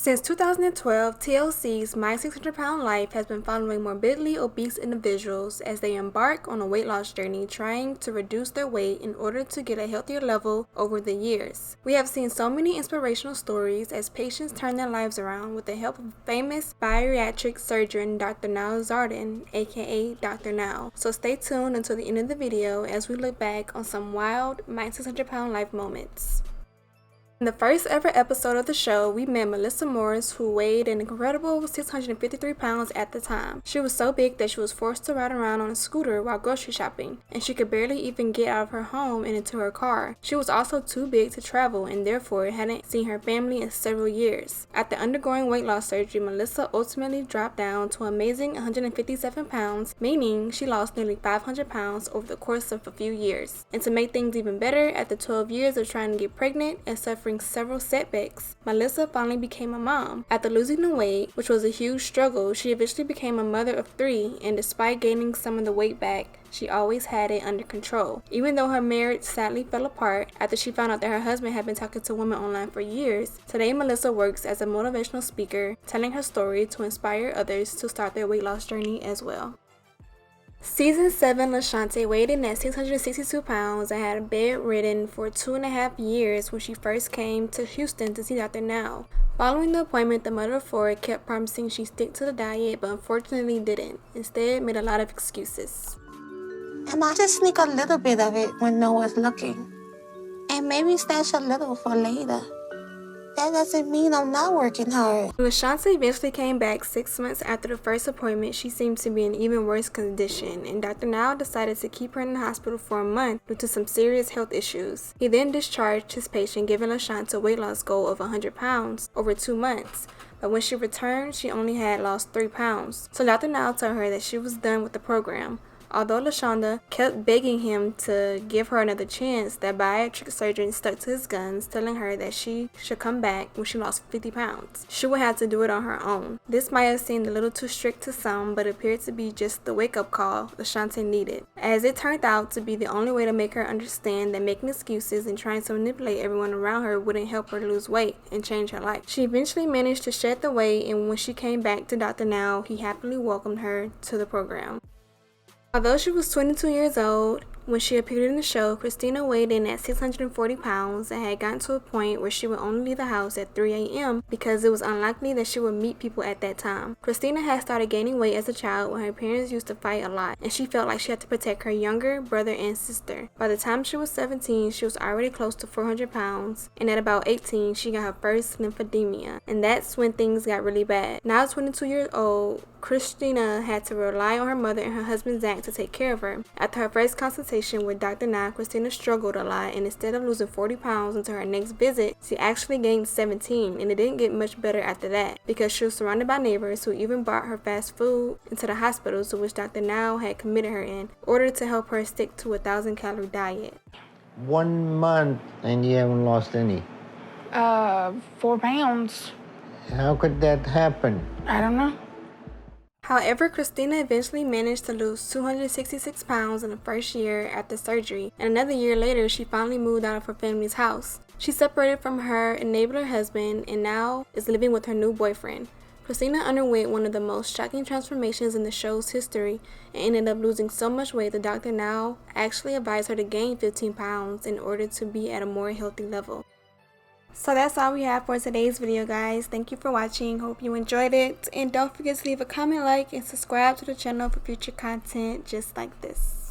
Since 2012, TLC's My 600 Pound Life has been following morbidly obese individuals as they embark on a weight loss journey trying to reduce their weight in order to get a healthier level over the years. We have seen so many inspirational stories as patients turn their lives around with the help of famous bariatric surgeon Dr. Nao Zardin, aka Dr. Nao. So stay tuned until the end of the video as we look back on some wild My 600 Pound Life moments. In the first ever episode of the show, we met Melissa Morris, who weighed an incredible 653 pounds at the time. She was so big that she was forced to ride around on a scooter while grocery shopping, and she could barely even get out of her home and into her car. She was also too big to travel and therefore hadn't seen her family in several years. After undergoing weight loss surgery, Melissa ultimately dropped down to an amazing 157 pounds, meaning she lost nearly 500 pounds over the course of a few years. And to make things even better, after 12 years of trying to get pregnant and suffering several setbacks, Melissa finally became a mom. After losing the weight, which was a huge struggle, she eventually became a mother of 3, and despite gaining some of the weight back, she always had it under control. Even though her marriage sadly fell apart after she found out that her husband had been talking to women online for years, today Melissa works as a motivational speaker, telling her story to inspire others to start their weight loss journey as well. Season 7 LaShante weighed in at 662 pounds and had bedridden for 2.5 years when she first came to Houston to see Dr. Nao. Following the appointment, the mother of 4 kept promising she'd stick to the diet, but unfortunately didn't. Instead, made a lot of excuses. And I just sneak a little bit of it when no one's looking. And maybe stash a little for later. That doesn't mean I'm not working hard. LaShante eventually came back 6 months after the first appointment. She seemed to be in even worse condition, and Dr. Nao decided to keep her in the hospital for a month due to some serious health issues. He then discharged his patient, giving LaShante a weight loss goal of 100 pounds over 2 months. But when she returned, she only had lost 3 pounds. So Dr. Nao told her that she was done with the program. Although LaShonda kept begging him to give her another chance, that bariatric surgeon stuck to his guns, telling her that she should come back when she lost 50 pounds. She would have to do it on her own. This might have seemed a little too strict to some, but appeared to be just the wake-up call LaShante needed, as it turned out to be the only way to make her understand that making excuses and trying to manipulate everyone around her wouldn't help her lose weight and change her life. She eventually managed to shed the weight, and when she came back to Dr. Nao, he happily welcomed her to the program. Although she was 22 years old when she appeared in the show, Christina weighed in at 640 pounds and had gotten to a point where she would only leave the house at 3 a.m. because it was unlikely that she would meet people at that time. Christina had started gaining weight as a child when her parents used to fight a lot, and she felt like she had to protect her younger brother and sister. By the time she was 17, she was already close to 400 pounds, and at about 18, she got her first lymphedema, and that's when things got really bad. Now 22 years old, Christina had to rely on her mother and her husband Zach to take care of her. After her first consultation with Dr. Nao, Christina struggled a lot, and instead of losing 40 pounds until her next visit, she actually gained 17, and it didn't get much better after that because she was surrounded by neighbors who even brought her fast food into the hospital to which Dr. Nao had committed her in order to help her stick to a 1,000-calorie diet. 1 month and you haven't lost any? 4 pounds. How could that happen? I don't know. However, Christina eventually managed to lose 266 pounds in the first year after surgery, and another year later, she finally moved out of her family's house. She separated from her enabler husband and now is living with her new boyfriend. Christina underwent one of the most shocking transformations in the show's history and ended up losing so much weight that Dr. Nao actually advised her to gain 15 pounds in order to be at a more healthy level. So that's all we have for today's video, guys. Thank you for watching. Hope you enjoyed it. And don't forget to leave a comment, like, and subscribe to the channel for future content just like this.